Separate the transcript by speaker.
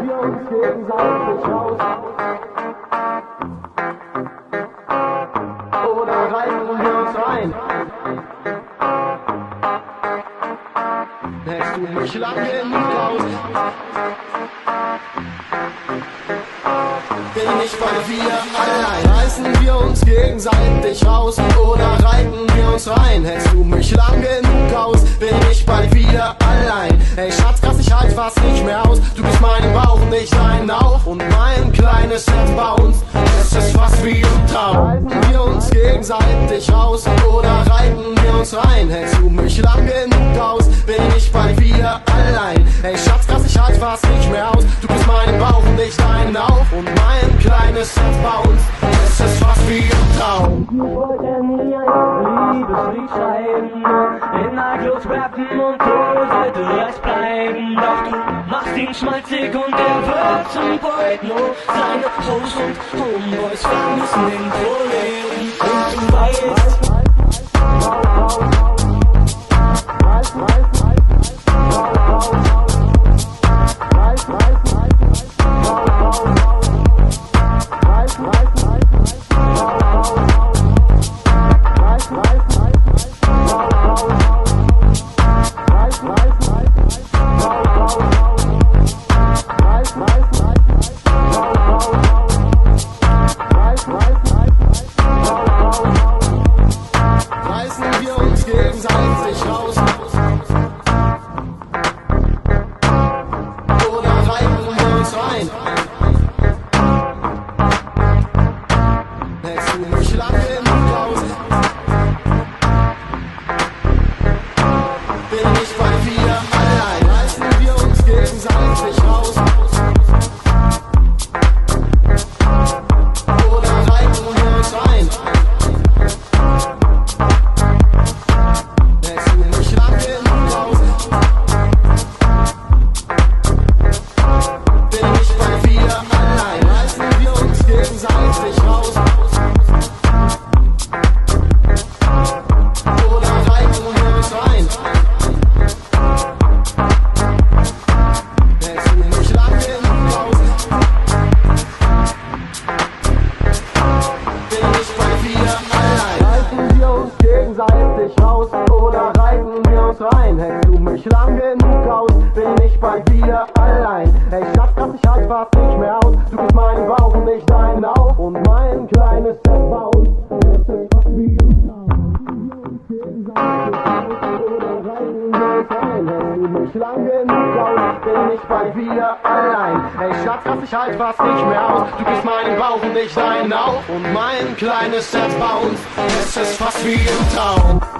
Speaker 1: wir uns gegenseitig raus? Oder reißen wir uns rein? Hältst du mich lang genug aus? Bin ich bei dir allein? Reißen wir uns gegenseitig raus? Oder reiten wir uns rein? Hältst du mich lang genug aus? Bin ich bald wieder allein? Ey Schatz, krass, ich halt fast nicht mehr aus. Du bist meinen Bauch und ich deinen auch. Und mein kleines Set bei uns, es ist fast wie im Traum. Reißen wir uns gegenseitig raus? Oder reiten wir uns rein? Hältst du mich lang genug aus? Bin ich bald wieder allein? Ey Schatz, krass, ich halt fast nicht mehr aus. Du bist meinen Bauch und ich deinen auch. Und mein kleines Set bei uns, es ist fast wie im Traum.
Speaker 2: Ich wollte nie ein Liebeslied schreiben, in neidlos rappen und Hose Reis bleiben. Doch du machst ihn schmalzig und er wird zum Poetno. Seine Hoes und Homeboys vermissen den Kollegen. Und du weißt,
Speaker 1: raus oder reiten wir uns rein? Hältst du mich lang genug aus? Bin ich bald wieder allein? Ey Schatz, krass, ich halt fast nicht mehr aus. Du bist meinen Bauch und ich deinen auch. Und mein kleines Set bei uns, es ist fast wie im Traum. Oder reiten wir uns rein? Hältst du mich lang genug aus? Bin ich bald wieder allein? Ey Schatz, krass, ich halt fast nicht mehr aus. Du bist meinen Bauch und ich deinen auch. Und mein kleines Set bei uns, es ist fast wie im Traum.